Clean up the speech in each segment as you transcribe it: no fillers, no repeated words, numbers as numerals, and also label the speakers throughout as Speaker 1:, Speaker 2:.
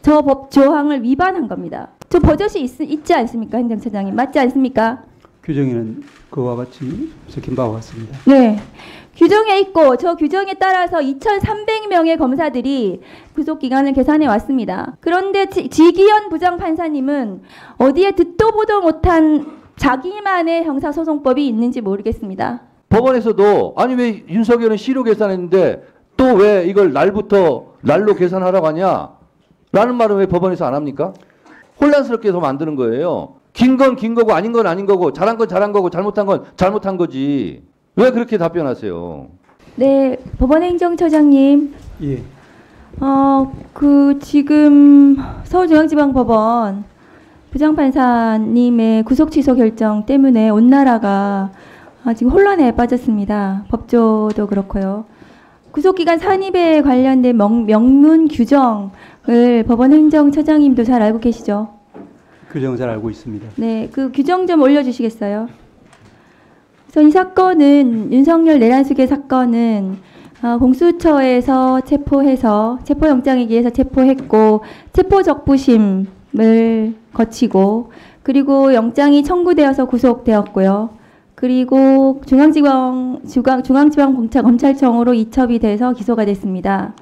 Speaker 1: 저 법 조항을 위반한 겁니다. 저 버젓이 있지 않습니까, 행정처장님? 맞지 않습니까?
Speaker 2: 규정에는 그와 같이 적힌 바와 같습니다.
Speaker 1: 네. 규정에 있고 저 규정에 따라서 2,300명의 검사들이 구속기간을 계산해 왔습니다. 그런데 지기현 부장판사님은 어디에 듣도 보도 못한 자기만의 형사소송법이 있는지 모르겠습니다.
Speaker 3: 법원에서도 아니 왜 윤석열은 시로 계산했는데 또 왜 이걸 날로 계산하라고 하냐? 라는 말은 왜 법원에서 안 합니까? 혼란스럽게 해서 만드는 거예요. 긴 건 긴 거고 아닌 건 아닌 거고 잘한 건 잘한 거고 잘못한 건 잘못한 거지. 왜 그렇게 답변하세요?
Speaker 1: 네, 법원행정처장님.
Speaker 2: 예.
Speaker 1: 지금 서울중앙지방법원 부장판사님의 구속 취소 결정 때문에 온 나라가 지금 혼란에 빠졌습니다. 법조도 그렇고요. 구속기간 산입에 관련된 명문 규정을 법원행정처장님도 잘 알고 계시죠?
Speaker 2: 규정 잘 알고 있습니다.
Speaker 1: 네, 그 규정 좀 올려주시겠어요? 우선 이 사건은 윤석열 내란수계 사건은 공수처에서 체포해서 체포영장에 의해서 체포했고 체포적부심을 거치고 그리고 영장이 청구되어서 구속되었고요. 그리고 중앙지방검찰청으로 이첩이 돼서 기소가 됐습니다.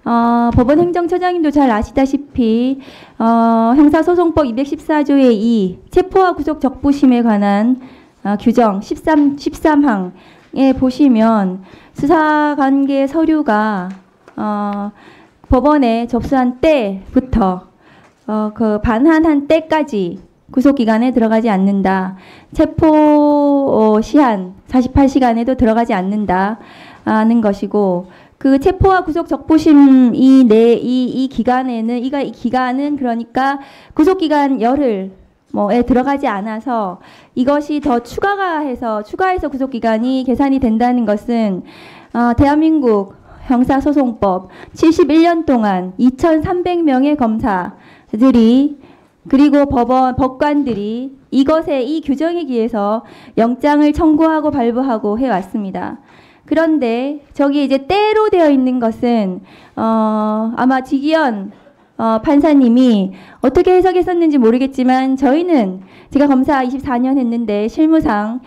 Speaker 1: 법원행정처장님도 잘 아시다시피 형사소송법 214조의 2 체포와 구속 적부심에 관한 규정 13항에 보시면 수사관계 서류가 법원에 접수한 때부터 그 반환한 때까지 구속기간에 들어가지 않는다. 체포 시한 48시간에도 들어가지 않는다는 것이고 그 체포와 구속 적부심 이 기간에는 이 기간은 그러니까 구속기간 열흘 에 들어가지 않아서 이것이 더 추가해서 구속기간이 계산이 된다는 것은 대한민국 형사소송법 71년 동안 2,300명의 검사들이 그리고 법관들이 이 규정에 의해서 영장을 청구하고 발부하고 해왔습니다. 그런데 저기 이제 때로 되어 있는 것은 아마 지기현 판사님이 어떻게 해석했었는지 모르겠지만 저희는 제가 검사 24년 했는데 실무상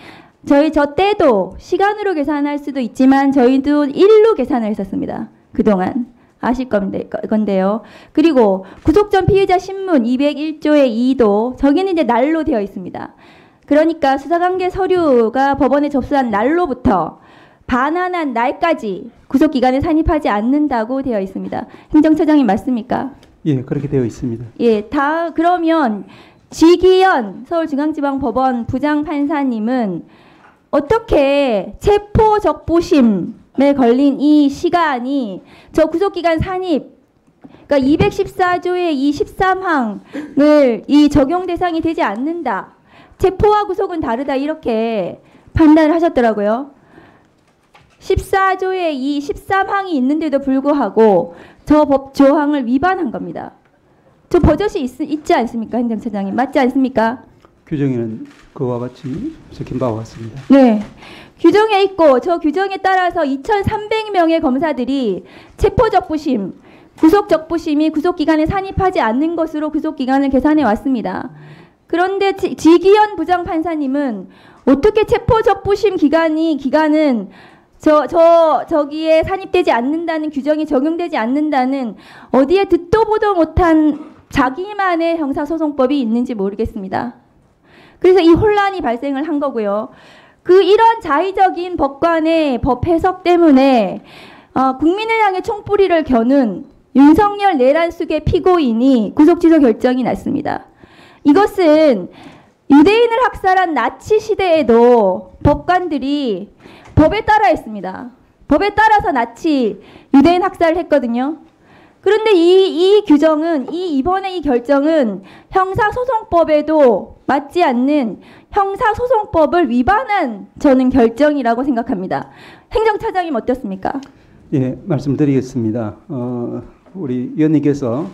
Speaker 1: 저 때도 시간으로 계산할 수도 있지만 저희도 일로 계산을 했었습니다. 그동안 아실 건데요. 그리고 구속 전 피의자 신문 201조의 2도 저기는 이제 날로 되어 있습니다. 그러니까 수사관계 서류가 법원에 접수한 날로부터 반환한 날까지 구속기간에 산입하지 않는다고 되어 있습니다. 행정처장님 맞습니까?
Speaker 2: 예, 그렇게 되어 있습니다.
Speaker 1: 예, 그러면 지기현 서울중앙지방법원 부장판사님은 어떻게 체포적부심에 걸린 이 시간이 저 구속기간 산입, 그러니까 214조의 이 13항을 이 적용 대상이 되지 않는다. 체포와 구속은 다르다 이렇게 판단을 하셨더라고요. 14조의 이 13항이 있는데도 불구하고 저 법 조항을 위반한 겁니다. 저 버젓이 있지 않습니까, 행정처장님? 맞지 않습니까?
Speaker 2: 규정에는 그와 같이 적힌 바와 같습니다.
Speaker 1: 네. 규정에 있고 저 규정에 따라서 2,300명의 검사들이 체포적부심, 구속적부심이 구속기간에 산입하지 않는 것으로 구속기간을 계산해 왔습니다. 그런데 지기현 부장판사님은 어떻게 체포적부심 기간은 저기에 산입되지 않는다는 규정이 적용되지 않는다는 어디에 듣도 보도 못한 자기만의 형사소송법이 있는지 모르겠습니다. 그래서 이 혼란이 발생을 한 거고요. 이런 자의적인 법관의 법 해석 때문에 국민을 향해 총뿌리를 겨눈 윤석열 내란수계 피고인이 구속취소 결정이 났습니다. 이것은 유대인을 학살한 나치 시대에도 법관들이 법에 따라 했습니다. 법에 따라서 나치 유대인 학살을 했거든요. 그런데 이 규정은 이번에 이 결정은 형사소송법에도 맞지 않는 형사소송법을 위반한 저는 결정이라고 생각합니다. 행정처장님 어떻습니까?
Speaker 2: 예, 말씀드리겠습니다. 우리 위원님께서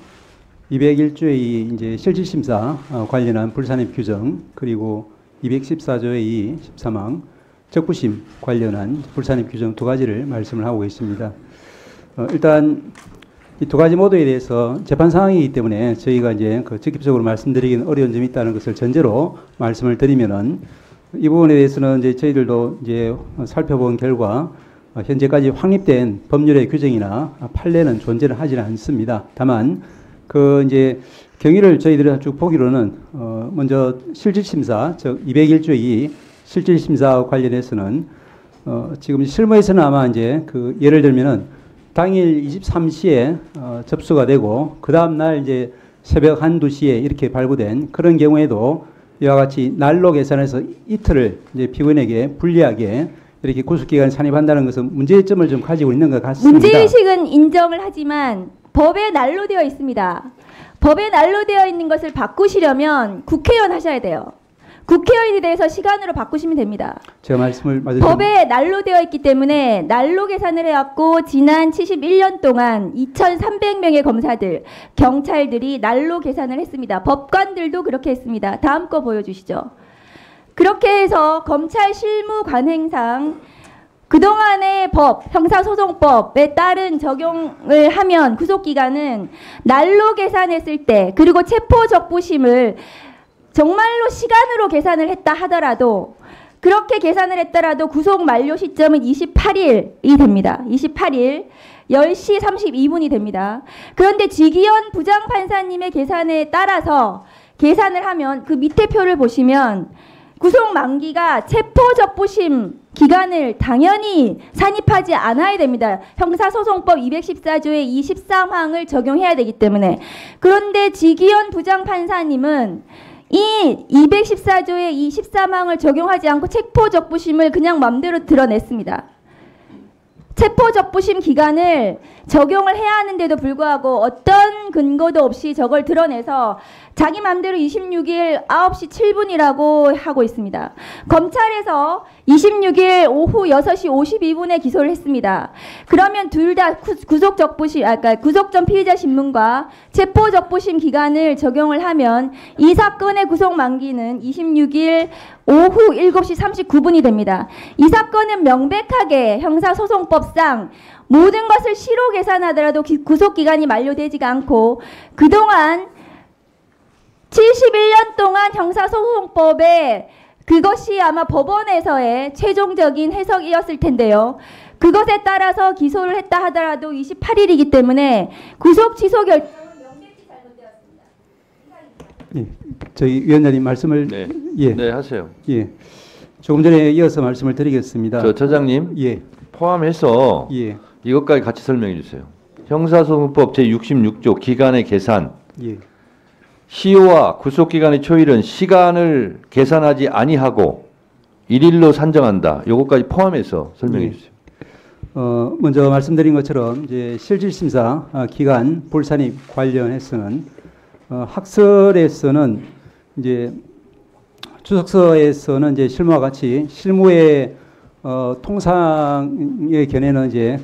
Speaker 2: 201조의 이제 실질심사 관련한 불산입 규정 그리고 214조의 2 13항 적부심 관련한 불산입 규정 두 가지를 말씀을 하고 계십니다. 일단 이 두 가지 모두에 대해서 재판 상황이기 때문에 저희가 이제 그 직접적으로 말씀드리기는 어려운 점이 있다는 것을 전제로 말씀을 드리면은 이 부분에 대해서는 이제 저희들도 이제 살펴본 결과 현재까지 확립된 법률의 규정이나 판례는 존재를 하지는 않습니다. 다만 그 이제 경위를 저희들이 쭉 보기로는 먼저 실질심사 즉 201조 2 실질심사와 관련해서는 지금 실무에서는 아마 이제 그 예를 들면은 당일 23시에 접수가 되고 그 다음 날 이제 새벽 1, 2시에 이렇게 발부된 그런 경우에도 이와 같이 날로 계산해서 이틀을 이제 피고인에게 불리하게 이렇게 구속기간을 산입한다는 것은 문제점을 좀 가지고 있는 것 같습니다.
Speaker 1: 문제의식은 인정을 하지만 법에 난로 되어 있습니다. 법에 난로 되어 있는 것을 바꾸시려면 국회의원 하셔야 돼요. 국회의원에 대해서 시간으로 바꾸시면 됩니다.
Speaker 2: 제가 말씀을
Speaker 1: 법에 난로 되어 있기 때문에 난로 계산을 해왔고 지난 71년 동안 2,300명의 검사들, 경찰들이 난로 계산을 했습니다. 법관들도 그렇게 했습니다. 다음 거 보여주시죠. 그렇게 해서 검찰 실무 관행상 그동안의 법, 형사소송법에 따른 적용을 하면 구속기간은 날로 계산했을 때 그리고 체포적부심을 정말로 시간으로 계산을 했다 하더라도 그렇게 계산을 했더라도 구속 만료 시점은 28일이 됩니다. 28일 10시 32분이 됩니다. 그런데 지기현 부장판사님의 계산에 따라서 계산을 하면 그 밑에 표를 보시면 구속 만기가 체포적부심 기간을 당연히 산입하지 않아야 됩니다. 형사소송법 214조의 23항을 적용해야 되기 때문에. 그런데 지기현 부장판사님은 이 214조의 23항을 적용하지 않고 체포적부심을 그냥 맘대로 드러냈습니다. 체포적부심 기간을 적용을 해야 하는데도 불구하고 어떤 근거도 없이 저걸 드러내서 자기 맘대로 26일 9시 7분이라고 하고 있습니다. 검찰에서 26일 오후 6시 52분에 기소를 했습니다. 그러면 둘 다 구속적부심, 구속전 피의자 신문과 체포적부심 기간을 적용을 하면 이 사건의 구속 만기는 26일 오후 7시 39분이 됩니다. 이 사건은 명백하게 형사소송법상 모든 것을 시로 계산하더라도 구속기간이 만료되지가 않고 그동안 71년 동안 형사소송법에 그것이 아마 법원에서의 최종적인 해석이었을 텐데요. 그것에 따라서 기소를 했다 하더라도 28일이기 때문에 구속 취소 결정은 명백히 잘못되었습니다.
Speaker 2: 예, 저희 위원장님 말씀을
Speaker 3: 네, 하세요.
Speaker 2: 예, 조금 전에 이어서 말씀을 드리겠습니다.
Speaker 3: 저장님
Speaker 2: 예,
Speaker 3: 포함해서 이것까지 같이 설명해 주세요. 형사소송법 제66조 기간의 계산. 시효와 구속기간의 초일은 시간을 계산하지 아니하고 일일로 산정한다. 요것까지 포함해서 설명해 주세요.
Speaker 2: 먼저 말씀드린 것처럼 이제 실질심사 기간 불산입 관련해서는 학설에서는 이제 주석서에서는 이제 실무와 같이 실무의 통상의 견해는 이제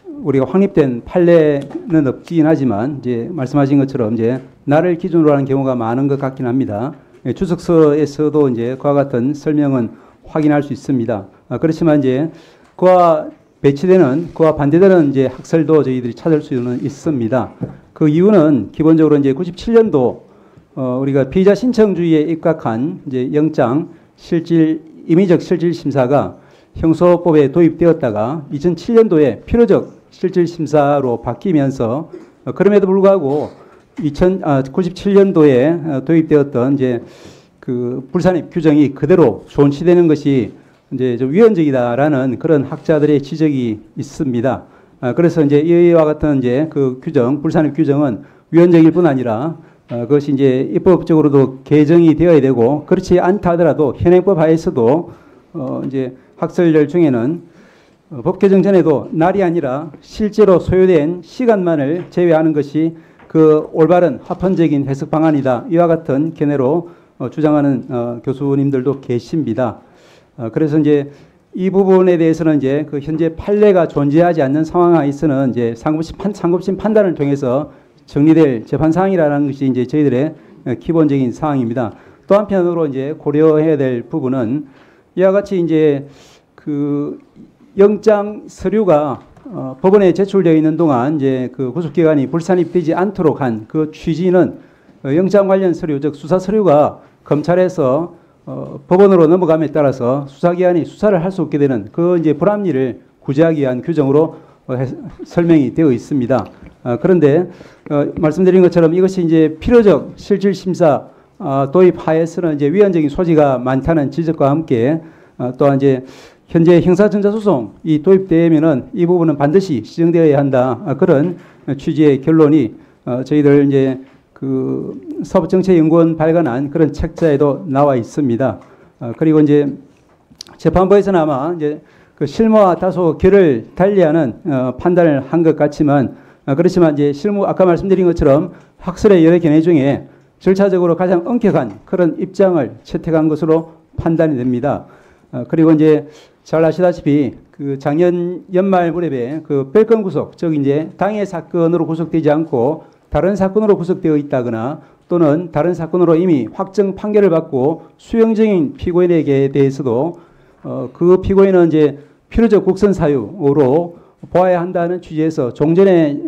Speaker 2: 우리가 확립된 판례는 없긴 하지만 이제 말씀하신 것처럼 이제 날을 기준으로 하는 경우가 많은 것 같긴 합니다. 주석서에서도 이제 그와 같은 설명은 확인할 수 있습니다. 그렇지만 이제 그와 배치되는 그와 반대되는 이제 학설도 저희들이 찾을 수는 있습니다. 그 이유는 기본적으로 이제 97년도 우리가 피의자 신청주의에 입각한 이제 영장 임의적 실질 심사가 형소법에 도입되었다가 2007년도에 필요적 실질 심사로 바뀌면서 그럼에도 불구하고 97년도에 도입되었던 이제 그 불산입 규정이 그대로 존치되는 것이 이제 좀 위헌적이다라는 그런 학자들의 지적이 있습니다. 그래서 이제 이와 같은 이제 그 규정, 불산입 규정은 위헌적일 뿐 아니라 그것이 이제 입법적으로도 개정이 되어야 되고 그렇지 않다 하더라도 현행법 하에서도 이제 학설들 중에는 법 개정 전에도 날이 아니라 실제로 소요된 시간만을 제외하는 것이 그 올바른 합헌적인 해석 방안이다. 이와 같은 견해로 주장하는 교수님들도 계십니다. 그래서 이제 이 부분에 대해서는 이제 그 현재 판례가 존재하지 않는 상황 하에서는 이제 상급심 판단을 통해서 정리될 재판 사항이라는 것이 이제 저희들의 기본적인 사항입니다. 또 한편으로 이제 고려해야 될 부분은 이와 같이 이제 그 영장 서류가 법원에 제출되어 있는 동안 이제 그 구속기간이 불산입되지 않도록 한 그 취지는 영장 관련 서류, 즉 수사 서류가 검찰에서 법원으로 넘어감에 따라서 수사기관이 수사를 할 수 없게 되는 그 이제 불합리를 구제하기 위한 규정으로 설명이 되어 있습니다. 그런데 말씀드린 것처럼 이것이 이제 필요적 실질 심사 도입하에서는 이제 위헌적인 소지가 많다는 지적과 함께 또한 이제 현재 형사전자소송이 도입되면은 이 부분은 반드시 시정되어야 한다. 그런 취지의 결론이 저희들 이제 그 사법정책연구원 발간한 그런 책자에도 나와 있습니다. 그리고 이제 재판부에서는 아마 이제 그 실무와 다소 결을 달리하는 판단을 한 것 같지만 그렇지만 이제 실무 아까 말씀드린 것처럼 학설의 여러 견해 중에 절차적으로 가장 엄격한 그런 입장을 채택한 것으로 판단이 됩니다. 그리고 이제 잘 아시다시피 그 작년 연말 무렵에 그 별건 구속, 즉 이제 당해 사건으로 구속되지 않고 다른 사건으로 구속되어 있다거나 또는 다른 사건으로 이미 확정 판결을 받고 수용 중인 피고인에게 대해서도 그 피고인은 이제 필요적 국선 사유로 보아야 한다는 취지에서 종전의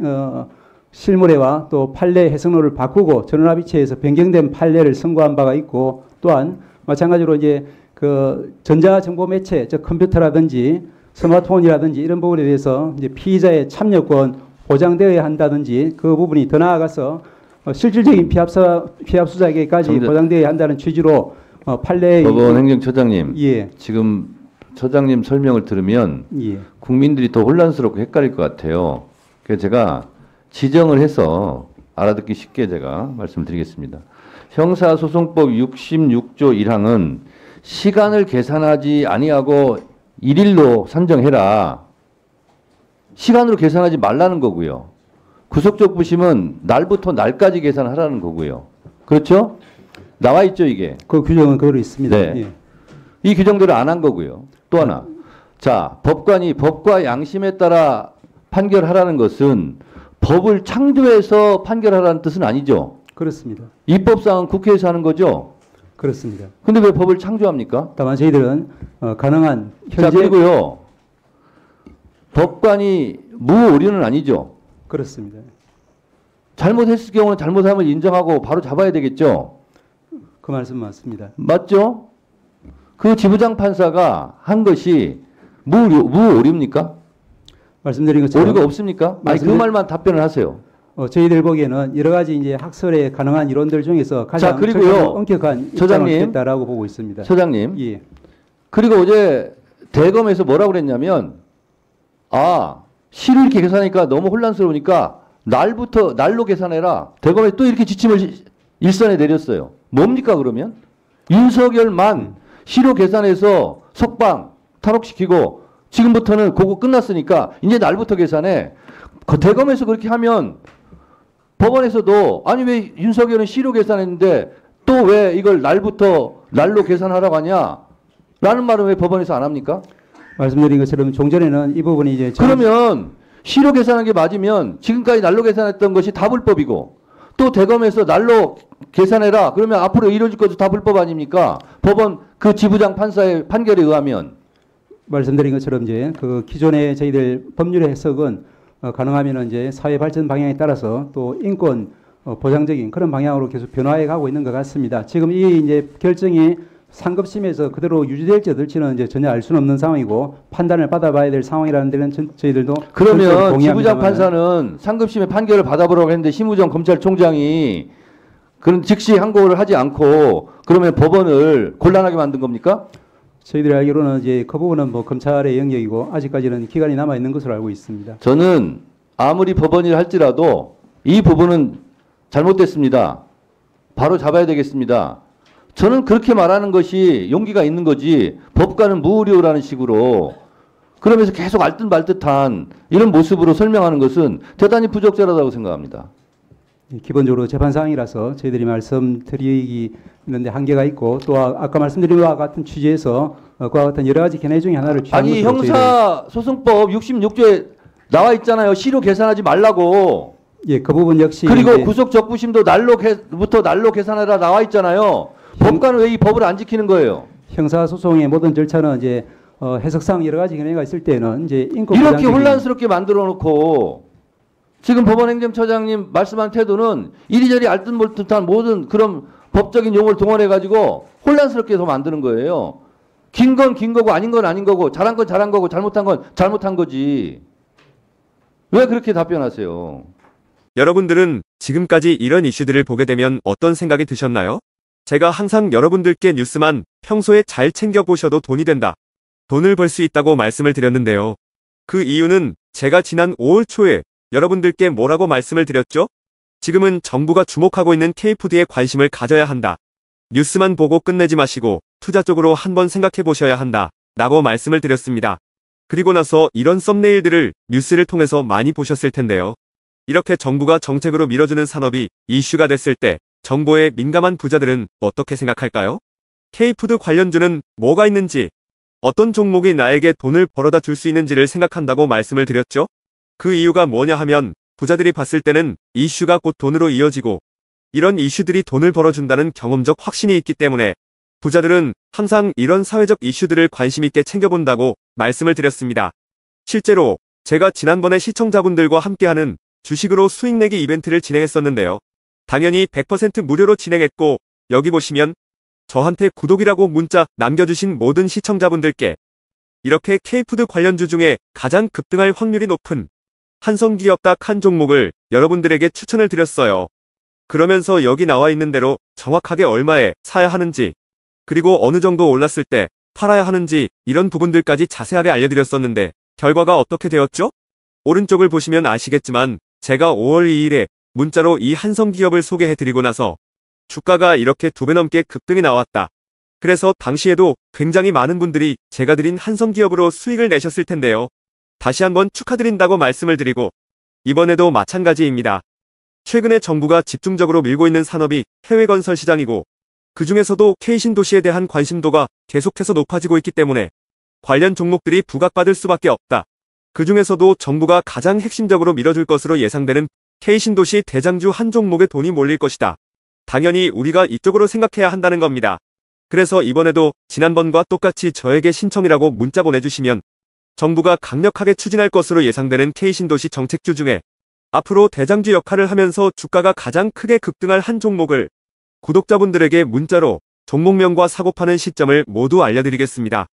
Speaker 2: 실무례와 또 판례 해석로를 바꾸고 전원합의체에서 변경된 판례를 선고한 바가 있고 또한 마찬가지로 이제 그 전자정보 매체, 즉 컴퓨터라든지 스마트폰이라든지 이런 부분에 대해서 이제 피의자의 참여권 보장되어야 한다든지 그 부분이 더 나아가서 실질적인 피합 수사에게까지 보장되어야 한다는 취지로 판례의
Speaker 3: 법원 행정처장님,
Speaker 2: 예.
Speaker 3: 지금 처장님 설명을 들으면
Speaker 2: 예.
Speaker 3: 국민들이 더 혼란스럽고 헷갈릴 것 같아요. 그래서 제가 지정을 해서 알아듣기 쉽게 제가 말씀드리겠습니다. 형사소송법 66조 1항은 시간을 계산하지 아니하고 일일로 산정해라. 시간으로 계산하지 말라는 거고요. 구속적 부심은 날부터 날까지 계산하라는 거고요. 그렇죠? 나와 있죠, 이게.
Speaker 2: 그 규정은 그대로 있습니다.
Speaker 3: 네.
Speaker 2: 예.
Speaker 3: 이 규정대로 안 한 거고요. 또 하나. 자, 법관이 법과 양심에 따라 판결하라는 것은 법을 창조해서 판결하라는 뜻은 아니죠.
Speaker 2: 그렇습니다.
Speaker 3: 입법상은 국회에서 하는 거죠.
Speaker 2: 그렇습니다.
Speaker 3: 근데 왜 법을 창조합니까?
Speaker 2: 다만 저희들은 가능한
Speaker 3: 자,
Speaker 2: 현재
Speaker 3: 그리고요. 법관이 무오류는 아니죠.
Speaker 2: 그렇습니다.
Speaker 3: 잘못했을 경우는 잘못함을 인정하고 바로 잡아야 되겠죠.
Speaker 2: 그 말씀 맞습니다.
Speaker 3: 맞죠? 그 지부장 판사가 한 것이 무오류입니까?
Speaker 2: 말씀드린 것처럼
Speaker 3: 오류가 없습니까? 아니 그 말만 답변을 하세요.
Speaker 2: 저희들 보기에는 여러 가지 이제 학설의 가능한 이론들 중에서 가장
Speaker 3: 그리고요.
Speaker 2: 엄격한 입장을
Speaker 3: 처장님.
Speaker 2: 냈다라고 보고 있습니다.
Speaker 3: 처장님.
Speaker 2: 예.
Speaker 3: 그리고 어제 대검에서 뭐라고 그랬냐면 시를 이렇게 계산하니까 너무 혼란스러우니까 날로 계산해라. 대검에 또 이렇게 지침을 일선에 내렸어요. 뭡니까 그러면? 윤석열만 시로 계산해서 석방 탈옥시키고 지금부터는 그거 끝났으니까 이제 날부터 계산해. 대검에서 그렇게 하면 법원에서도 아니 왜 윤석열은 시로 계산했는데 또 왜 이걸 날로 계산하라고 하냐? 라는 말은 왜 법원에서 안 합니까?
Speaker 2: 말씀드린 것처럼 종전에는 이 부분이 이제
Speaker 3: 그러면 시로 계산한 게 맞으면 지금까지 날로 계산했던 것이 다 불법이고 또 대검에서 날로 계산해라. 그러면 앞으로 이루어질 것도 다 불법 아닙니까? 법원 그 지부장 판사의 판결에 의하면
Speaker 2: 말씀드린 것처럼 이제 그 기존의 저희들 법률의 해석은 가능하면 이제 사회 발전 방향에 따라서 또 인권 보장적인 그런 방향으로 계속 변화해 가고 있는 것 같습니다. 지금 이 이제 결정이 상급심에서 그대로 유지될지 어떨지는 이제 전혀 알 수는 없는 상황이고 판단을 받아봐야 될 상황이라는 데는 저희들도
Speaker 3: 그러면 지부장 판사는 상급심의 판결을 받아보라고 했는데 심우정 검찰총장이 그런 즉시 항고를 하지 않고 그러면 법원을 곤란하게 만든 겁니까?
Speaker 2: 저희들이 알기로는 이제 그 부분은 뭐 검찰의 영역이고 아직까지는 기간이 남아 있는 것으로 알고 있습니다.
Speaker 3: 저는 아무리 법원이라 할지라도 이 부분은 잘못됐습니다. 바로 잡아야 되겠습니다. 저는 그렇게 말하는 것이 용기가 있는 거지 법관은 무오류라는 식으로 그러면서 계속 알듯 말듯한 이런 모습으로 설명하는 것은 대단히 부적절하다고 생각합니다.
Speaker 2: 기본적으로 재판사항이라서 저희들이 말씀드리는데 한계가 있고 또 아까 말씀드린 것과 같은 취지에서 그와 같은 여러 가지 견해 중에 하나를 취한
Speaker 3: 아니
Speaker 2: 것으로
Speaker 3: 형사소송법 66조에 나와 있잖아요. 시로 계산하지 말라고.
Speaker 2: 예, 그 부분 역시
Speaker 3: 그리고 구속 적부심도 날로 계산하라 나와 있잖아요. 법관은 왜 이 법을 안 지키는 거예요?
Speaker 2: 형사소송의 모든 절차는 이제 해석상 여러 가지 견해가 있을 때는 이제 인권
Speaker 3: 이렇게
Speaker 2: 보장적인-
Speaker 3: 혼란스럽게 만들어 놓고 지금 법원행정처장님 말씀한 태도는 이리저리 알듯말듯한 모든 그런 법적인 용어를 동원해 가지고 혼란스럽게 더 만드는 거예요. 긴 건 긴 거고 아닌 건 아닌 거고 잘한 건 잘한 거고 잘못한 건 잘못한 거지. 왜 그렇게 답변하세요?
Speaker 4: 여러분들은 지금까지 이런 이슈들을 보게 되면 어떤 생각이 드셨나요? 제가 항상 여러분들께 뉴스만 평소에 잘 챙겨보셔도 돈이 된다. 돈을 벌 수 있다고 말씀을 드렸는데요. 그 이유는 제가 지난 5월 초에 여러분들께 뭐라고 말씀을 드렸죠? 지금은 정부가 주목하고 있는 K푸드에 관심을 가져야 한다. 뉴스만 보고 끝내지 마시고 투자 쪽으로 한번 생각해 보셔야 한다. 라고 말씀을 드렸습니다. 그리고 나서 이런 썸네일들을 뉴스를 통해서 많이 보셨을 텐데요. 이렇게 정부가 정책으로 밀어주는 산업이 이슈가 됐을 때 정보에 민감한 부자들은 어떻게 생각할까요? K푸드 관련주는 뭐가 있는지, 어떤 종목이 나에게 돈을 벌어다 줄 수 있는지를 생각한다고 말씀을 드렸죠? 그 이유가 뭐냐 하면 부자들이 봤을 때는 이슈가 곧 돈으로 이어지고 이런 이슈들이 돈을 벌어준다는 경험적 확신이 있기 때문에 부자들은 항상 이런 사회적 이슈들을 관심 있게 챙겨본다고 말씀을 드렸습니다. 실제로 제가 지난번에 시청자분들과 함께하는 주식으로 수익 내기 이벤트를 진행했었는데요. 당연히 100% 무료로 진행했고 여기 보시면 저한테 구독이라고 문자 남겨주신 모든 시청자분들께 이렇게 K푸드 관련주 중에 가장 급등할 확률이 높은 한성기업 딱 한 종목을 여러분들에게 추천을 드렸어요. 그러면서 여기 나와 있는 대로 정확하게 얼마에 사야 하는지, 그리고 어느 정도 올랐을 때 팔아야 하는지 이런 부분들까지 자세하게 알려드렸었는데 결과가 어떻게 되었죠? 오른쪽을 보시면 아시겠지만 제가 5월 2일에 문자로 이 한성기업을 소개해드리고 나서 주가가 이렇게 2배 넘게 급등이 나왔다. 그래서 당시에도 굉장히 많은 분들이 제가 드린 한성기업으로 수익을 내셨을 텐데요. 다시 한번 축하드린다고 말씀을 드리고 이번에도 마찬가지입니다. 최근에 정부가 집중적으로 밀고 있는 산업이 해외 건설 시장이고 그 중에서도 K신도시에 대한 관심도가 계속해서 높아지고 있기 때문에 관련 종목들이 부각받을 수밖에 없다. 그 중에서도 정부가 가장 핵심적으로 밀어줄 것으로 예상되는 K신도시 대장주 한 종목에 돈이 몰릴 것이다. 당연히 우리가 이쪽으로 생각해야 한다는 겁니다. 그래서 이번에도 지난번과 똑같이 저에게 신청이라고 문자 보내주시면 정부가 강력하게 추진할 것으로 예상되는 K신도시 정책주 중에 앞으로 대장주 역할을 하면서 주가가 가장 크게 급등할 한 종목을 구독자분들에게 문자로 종목명과 사고파는 시점을 모두 알려드리겠습니다.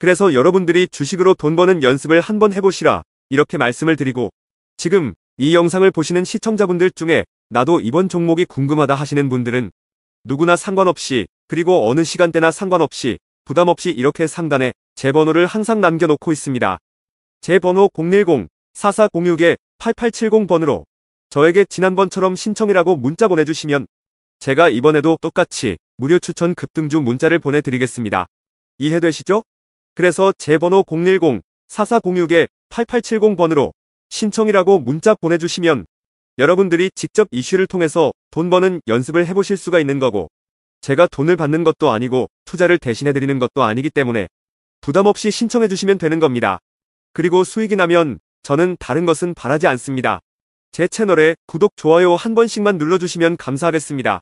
Speaker 4: 그래서 여러분들이 주식으로 돈 버는 연습을 한번 해보시라 이렇게 말씀을 드리고 지금 이 영상을 보시는 시청자분들 중에 나도 이번 종목이 궁금하다 하시는 분들은 누구나 상관없이 그리고 어느 시간대나 상관없이 부담없이 이렇게 상단에 제 번호를 항상 남겨놓고 있습니다. 제 번호 010-4406-8870번으로 저에게 지난번처럼 신청이라고 문자 보내주시면 제가 이번에도 똑같이 무료 추천 급등주 문자를 보내드리겠습니다. 이해되시죠? 그래서 제 번호 010-4406-8870번으로 신청이라고 문자 보내주시면 여러분들이 직접 이슈를 통해서 돈 버는 연습을 해보실 수가 있는 거고 제가 돈을 받는 것도 아니고 투자를 대신해드리는 것도 아니기 때문에 부담없이 신청해주시면 되는 겁니다. 그리고 수익이 나면 저는 다른 것은 바라지 않습니다. 제 채널에 구독, 좋아요 한 번씩만 눌러주시면 감사하겠습니다.